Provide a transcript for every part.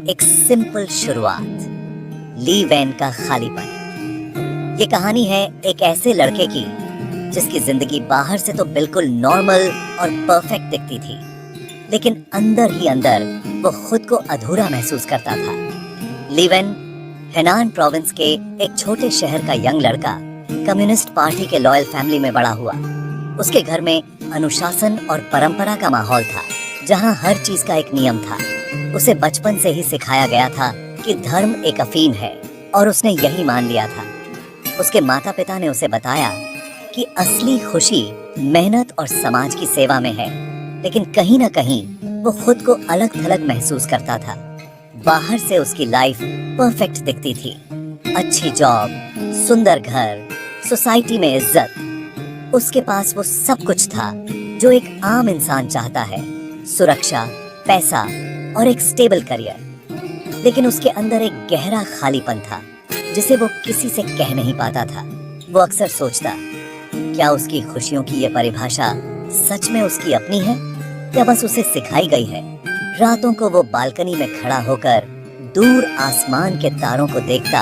एक सिंपल शुरुआत। ली वैन का खालीपन। ये कहानी है एक ऐसे लड़के की जिसकी जिंदगी बाहर से तो बिल्कुल नॉर्मल और परफेक्ट दिखती थी, लेकिन अंदर ही अंदर वो खुद को अधूरा महसूस करता था। ली वैन हेनान प्रोविंस के एक छोटे शहर का यंग लड़का, कम्युनिस्ट पार्टी के लॉयल फैमिली में बड़ा हुआ। उसके घर में अनुशासन और परंपरा का माहौल था, जहाँ हर चीज का एक नियम था। उसे बचपन से ही सिखाया गया था कि धर्म एक अफीम है और उसने यही मान लिया था। उसके माता पिता ने उसे बताया कि असली खुशी मेहनत और समाज की सेवा में है, लेकिन कहीं ना कहीं वो खुद को अलग थलग महसूस करता था। बाहर से उसकी लाइफ परफेक्ट दिखती थी, अच्छी जॉब, सुंदर घर, सोसाइटी में इज्जत। उसके पास वो सब कुछ था जो एक आम इंसान चाहता है, सुरक्षा, पैसा और एक स्टेबल करियर। लेकिन उसके अंदर एक गहरा खालीपन था जिसे वो किसी से कह नहीं पाता था। वो अक्सर सोचता, क्या उसकी खुशियों की ये परिभाषा सच में उसकी अपनी है या बस उसे सिखाई गई है। रातों को वो बालकनी में खड़ा होकर दूर आसमान के तारों को देखता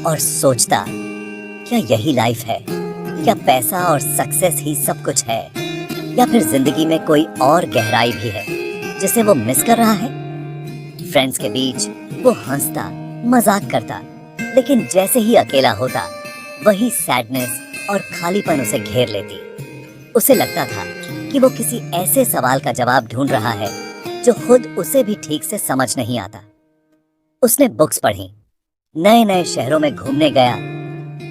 और सोचता, क्या यही लाइफ है? क्या पैसा और सक्सेस ही सब कुछ है, या फिर जिंदगी में कोई और गहराई भी है जिसे वो मिस कर रहा है? फ्रेंड्स के बीच वो हंसता, मजाक करता, लेकिन जैसे ही अकेला होता, वही सैडनेस और खालीपन उसे घेर लेती। उसे लगता था कि वो किसी ऐसे सवाल का जवाब ढूंढ रहा है जो खुद उसे भी ठीक से समझ नहीं आता। उसने बुक्स पढ़ी, नए नए शहरों में घूमने गया,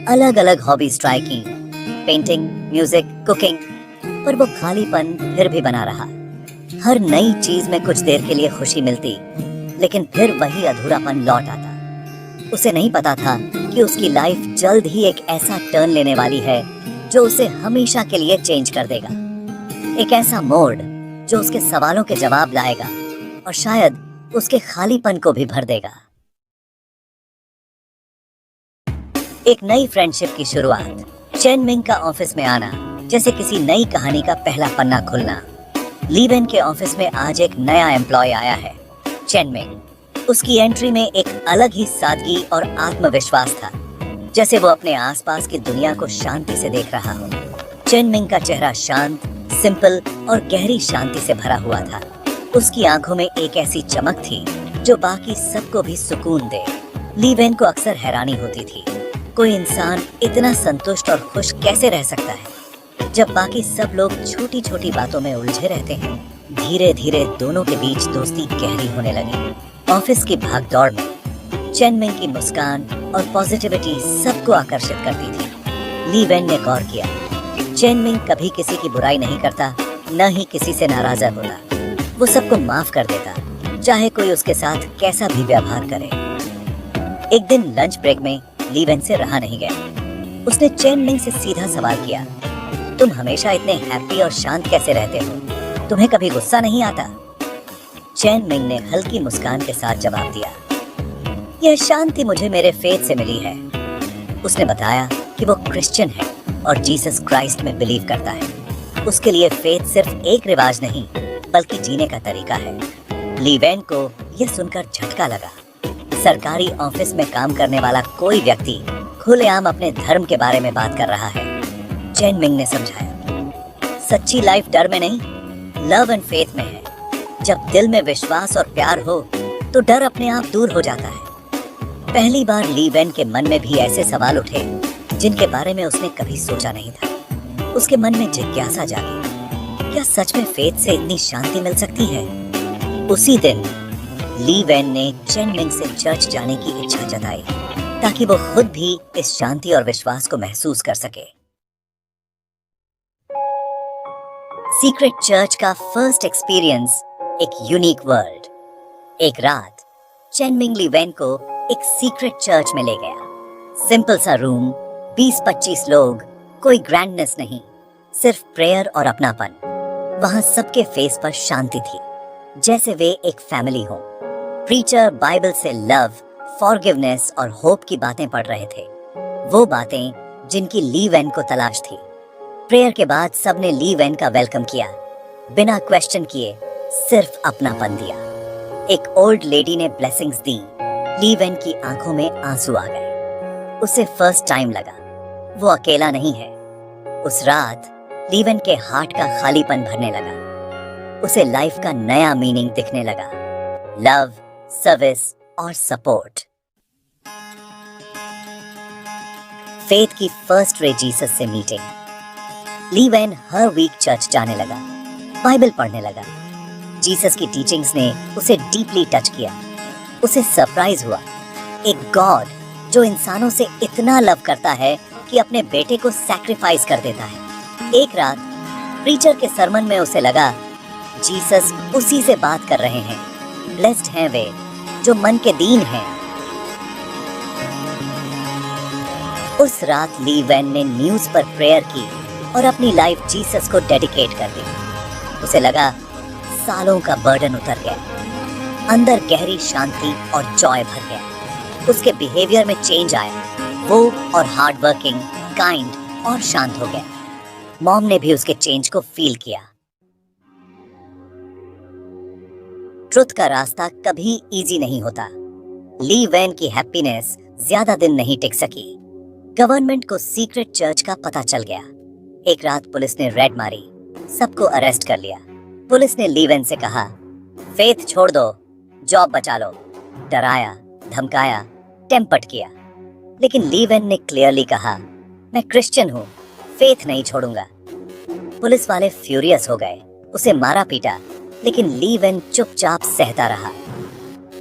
अलग अलग हॉबीज ट्राई की, पेंटिंग, म्यूजिक, कुकिंग, पर वो खालीपन फिर भी बना रहा। हर नई चीज में कुछ देर के लिए खुशी मिलती, लेकिन फिर वही अधूरापन लौट आता। उसे नहीं पता था कि उसकी लाइफ जल्द ही एक ऐसा टर्न लेने वाली है जो उसे हमेशा के लिए चेंज कर देगा। एक ऐसा मोड़ जो उसके सवालों के जवाब लाएगा और शायद उसके खालीपन को भी भर देगा। एक नई फ्रेंडशिप की शुरुआत। चेन मिंग का ऑफिस में आना जैसे किसी नई कहानी का पहला पन्ना खुलना। ली वैन के ऑफिस में आज एक नया एम्प्लॉय आया है, चेन मिंग। उसकी एंट्री में एक अलग ही सादगी और आत्मविश्वास था, जैसे वो अपने आसपास की दुनिया को शांति से देख रहा हो। चेन मिंग का चेहरा शांत, सिंपल और गहरी शांति से भरा हुआ था। उसकी आंखों में एक ऐसी चमक थी जो बाकी सबको भी सुकून दे। ली वैन को अक्सर हैरानी होती थी, कोई इंसान इतना संतुष्ट और खुश कैसे रह सकता है जब बाकी सब लोग छोटी छोटी बातों में उलझे रहते हैं। धीरे धीरे दोनों के बीच दोस्ती गहरी होने लगी। ऑफिस की भागदौड़ में चेन मिंग की मुस्कान और पॉजिटिविटी सबको आकर्षित करती थी। ली वैन ने गौर किया, चेन मिंग कभी किसी की बुराई नहीं करता, न ही किसी से नाराज होता। वो सबको माफ कर देता, चाहे कोई उसके साथ कैसा भी व्यवहार करे। एक दिन लंच ब्रेक में ली वैन से रहा नहीं गया। उसने चेन मिंग से सीधा सवाल किया, तुम हमेशा इतने हैप्पी और शांत कैसे रहते हो? तुम्हें कभी गुस्सा नहीं आता? चेन मिंग ने हल्की मुस्कान के साथ जवाब दिया, यह शांति मुझे मेरे फेथ से मिली है। उसने बताया कि वो क्रिश्चियन है और जीसस क्राइस्ट में बिलीव करता है। उसके लिए फेथ सिर्फ एक रिवाज नहीं, बल्कि जीने का तरीका है। ली वैन को यह सुनकर झटका लगा। सरकारी ऑफिस में काम करने वाला कोई व्यक्ति खुलेआम अपने धर्म के बारे में बात कर रहा है। चेन मिंग ने समझाया, सच्ची लाइफ डर में नहीं, लव एंड फेथ में है। जब दिल में विश्वास और प्यार हो तो डर अपने आप दूर हो जाता है। पहली बार ली वैन के मन में भी ऐसे सवाल उठे जिनके बारे में उसने कभी सोचा नहीं था। उसके मन में जिज्ञासा जागी, क्या सच में फेथ से इतनी शांति मिल सकती है? उसी दिन ली वैन ने चेन मिंग से चर्च जाने की इच्छा जताई ताकि वो खुद भी इस शांति और विश्वास को महसूस कर सके। सीक्रेट चर्च का फर्स्ट एक्सपीरियंस, एक यूनिक वर्ल्ड। एक रात चेन मिंग ली वैन को एक सीक्रेट चर्च में ले गया। सिंपल सा रूम, 20-25 लोग, कोई ग्रैंडनेस नहीं, सिर्फ प्रेयर और अपनापन। वहां सबके फेस पर शांति थी, जैसे वे एक फैमिली हो। प्रीचर बाइबल से लव, फॉरगिवनेस और होप की बातें पढ़ रहे थे, वो बातें जिनकी ली वैन को तलाश थी। प्रेयर के बाद सबने ली वैन का वेलकम किया, बिना क्वेश्चन किए, सिर्फ अपनापन दिया। एक ओल्ड लेडी ने ब्लेसिंग्स दी। ली वेन की आंखों में आंसू आ गए। उसे फर्स्ट टाइम लगा वो अकेला नहीं है। उस रात ली वेन के हार्ट का खालीपन भरने लगा। उसे लाइफ का नया मीनिंग दिखने लगा, लव, सर्विस और सपोर्ट। फेथ की फर्स्ट रे जीसस से मीटिंग। ली वेन हर वीक चर्च जाने लगा, बाइबल पढ़ने लगा। जीसस की टीचिंग्स ने उसे डीपली टच किया। उसे सरप्राइज हुआ, एक गॉड जो इंसानों से इतना लव करता है कि अपने बेटे को सैक्रिफाइस कर देता है। एक रात प्रीचर के सरमन में उसे लगा जीसस उसी से बात कर रहे हैं। ब्लेस्ड हैं वे जो मन के दीन हैं। उस रात ली वेन ने न्यूज़ पर प्रेयर की और अपनी लाइफ जीसस को डेडिकेट कर दी। उसे लगा सालों का बर्डन उतर गया, अंदर गहरी शांति और जॉय भर गया। उसके बिहेवियर में चेंज आया, वो और हार्ड वर्किंग, काइंड और शांत हो गया। मॉम ने भी उसके चेंज को फील किया। ट्रुथ का रास्ता कभी इजी नहीं होता। ली वेन की हैप्पीनेस ज्यादा दिन नहीं टिक सकी। गवर्नमेंट को सीक्रेट चर्च का पता चल गया। एक रात पुलिस ने रेड मारी, सबको अरेस्ट कर लिया। पुलिस ने ली वेन से कहा, फेथ छोड़ दो, जॉब बचा लो। डराया, धमकाया, टेम्पर्ड किया। लेकिन ली वेन ने क्लियरली कहा, मैं क्रिश्चियन हूँ, फेथ नहीं छोड़ूंगा। पुलिस वाले फ्यूरियस हो गए, उसे मारा पीटा, लेकिन ली वेन चुपचाप सहता रहा।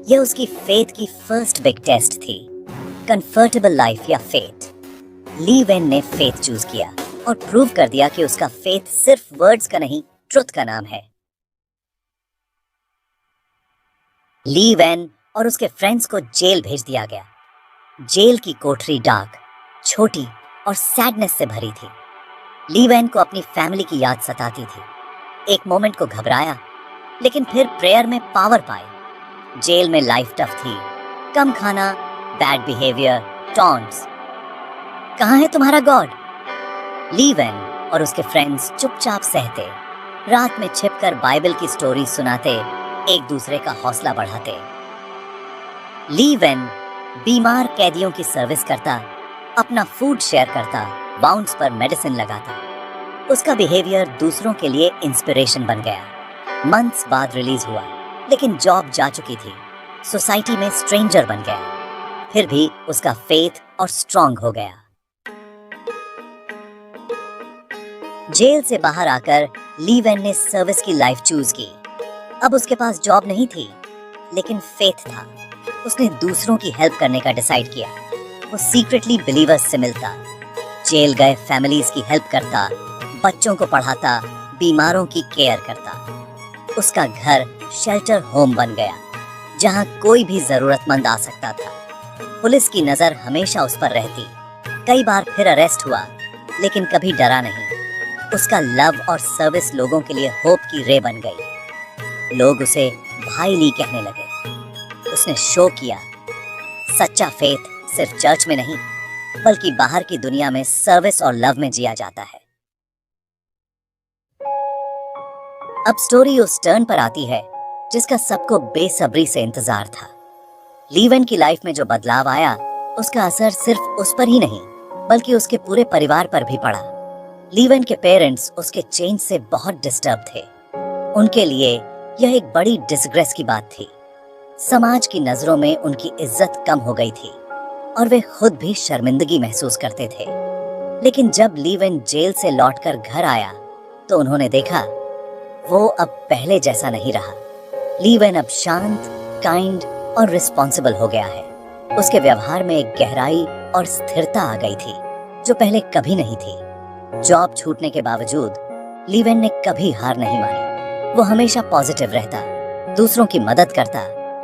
यह उसकी फेथ की फर्स्ट बिग टेस्ट थी, कंफर्टेबल लाइफ या फेथ। ली वेन ने फेथ चूज किया और प्रूव कर दिया कि उसका फेथ सिर्फ वर्ड्स का नहीं, ट्रुथ का नाम है। ली वेन और उसके फ्रेंड्स को जेल भेज दिया गया। जेल की कोठरी डार्क, छोटी और सैडनेस से भरी थी। ली वेन को अपनी फैमिली की याद सताती थी। एक मोमेंट को घबराया, लेकिन फिर प्रेयर में पावर पाई। जेल में लाइफ टफ थी, कम खाना, बैड बिहेवियर, टॉन्ट्स। कहाँ है तुम्हारा गॉड? ली वेन और उसके फ्रेंड्स चुपचाप सहते, रात में छिपकर बाइबल की स्टोरी सुनाते, एक दूसरे का हौसला बढ़ाते। ली वेन बीमार कैदियों की सर्विस करता, अपना फूड शेयर करता, बाउंड्स पर मेडिसिन लगाता। उसका बिहेवियर दूसरों के लिए इंस्पिरेशन बन गया। मंथ्स बाद रिलीज हुआ, लेकिन जॉब जा चुकी थी। सोसाइटी में स्ट्रेंजर बन गया। फिर भी उसका फेथ और स्ट्रॉन्ग हो गया। जेल से बाहर आकर ली वेन ने सर्विस की लाइफ चूज की। अब उसके पास जॉब नहीं थी, लेकिन फेथ था। उसने दूसरों की हेल्प करने का डिसाइड किया। वो सीक्रेटली बिलीवर्स से मिलता, जेल गए फैमिलीज की हेल्प करता, बच्चों को पढ़ाता, बीमारों की केयर करता। उसका घर शेल्टर होम बन गया, जहां कोई भी जरूरतमंद आ सकता था। पुलिस की नजर हमेशा उस पर रहती। कई बार फिर अरेस्ट हुआ, लेकिन कभी डरा नहीं। उसका लव और सर्विस लोगों के लिए होप की रे बन गई। लोग उसे भाई ली कहने लगे। उसने शो किया, सच्चा फेथ सिर्फ चर्च में नहीं, बल्कि बाहर की दुनिया में सर्विस और लव में जिया जाता है। अब स्टोरी उस टर्न पर आती है जिसका सबको बेसब्री से इंतजार था। ली वेन की लाइफ में जो बदलाव आया, उसका असर सिर्फ उस पर ही नहीं, बल्कि उसके पूरे परिवार पर भी पड़ा। ली वेन के पेरेंट्स उसके चेंज से बहुत डिस्टर्ब थे। उनके लिए यह एक बड़ी डिसग्रेस की बात थी। समाज की नजरों में उनकी इज्जत कम हो गई थी और वे खुद भी शर्मिंदगी महसूस करते थे। लेकिन जब ली वेन जेल से लौटकर घर आया, तो उन्होंने देखा वो अब पहले जैसा नहीं रहा। ली वेन अब शांत, काइंड और रिस्पॉन्सिबल हो गया है। उसके व्यवहार में एक गहराई और स्थिरता आ गई थी जो पहले कभी नहीं थी। जॉब छूटने के बावजूद ली वेन ने कभी हार नहीं मानी। वो हमेशा पॉजिटिव रहता, दूसरों की मदद करता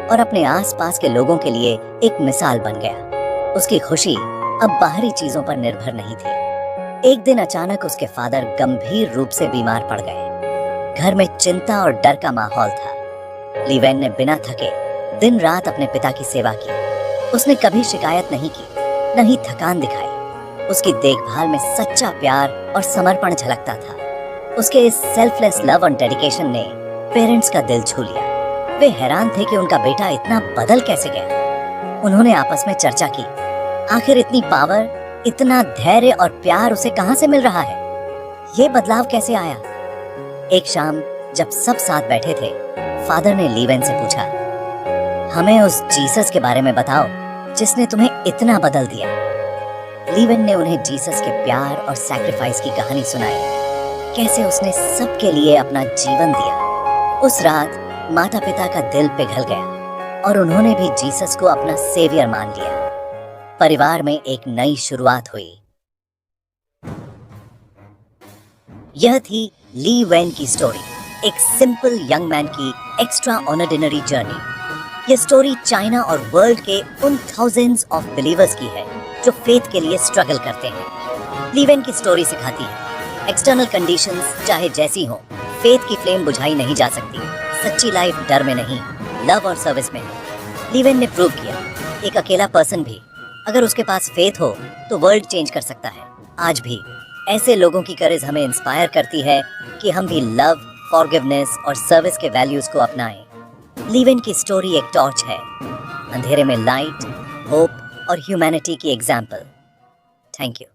और अपने आसपास के लोगों के लिए एक मिसाल बन गया। उसकी खुशी अब बाहरी चीजों पर निर्भर नहीं थी। एक दिन अचानक उसके फादर गंभीर रूप से बीमार पड़ गए। घर में चिंता और डर का माहौल था। ली वेन ने बिना थके दिन रात अपने पिता की सेवा की। उसने कभी शिकायत नहीं की, न ही थकान दिखाई। उसकी देखभाल में सच्चा प्यार और समर्पण झलकता था। उसके इस सेल्फलेस लव और डेडिकेशन ने पेरेंट्स का दिल छू लिया। वे हैरान थे कि उनका बेटा इतना बदल कैसे गया। उन्होंने आपस में चर्चा की, आखिर इतनी पावर, इतना धैर्य और प्यार उसे कहां से मिल रहा है? ये बदलाव कैसे आया? एक शाम जब सब साथ बैठे थे, फादर ने ली वेन से पूछा, हमें उस जीसस के बारे में बताओ जिसने तुम्हें इतना बदल दिया। ली वेन ने उन्हें जीसस के प्यार और सैक्रिफाइस की कहानी सुनाई, कैसे उसने सबके लिए अपना जीवन दिया। उस रात माता पिता का दिल पिघल गया और उन्होंने भी जीसस को अपना सेवियर मान लिया। परिवार में एक नई शुरुआत हुई। यह थी ली वेन की स्टोरी, एक सिंपल यंग मैन की एक्स्ट्रा ऑर्डिनरी जर्नी। यह स्टोरी चाइना और वर्ल्ड के उन थाउजेंड्स ऑफ बिलीवर्स की है जो फेथ के लिए स्ट्रगल करते हैं। ली वेन की स्टोरी सिखाती है, एक्सटर्नल कंडीशंस चाहे जैसी हो, फेथ की फ्लेम बुझाई नहीं जा सकती। सच्ची लाइफ डर में नहीं, लव और सर्विस में है। ली वेन ने प्रूव किया, एक अकेला पर्सन भी अगर उसके पास फेथ हो तो वर्ल्ड चेंज कर सकता है। आज भी ऐसे लोगों की करेज हमें इंस्पायर करती है कि हम भी लव, फॉरगिवनेस और सर्विस के वैल्यूज को अपनाएं। ली वेन की स्टोरी एक टॉर्च है, अंधेरे में लाइट, होप और ह्यूमैनिटी की एग्जाम्पल। Thank you.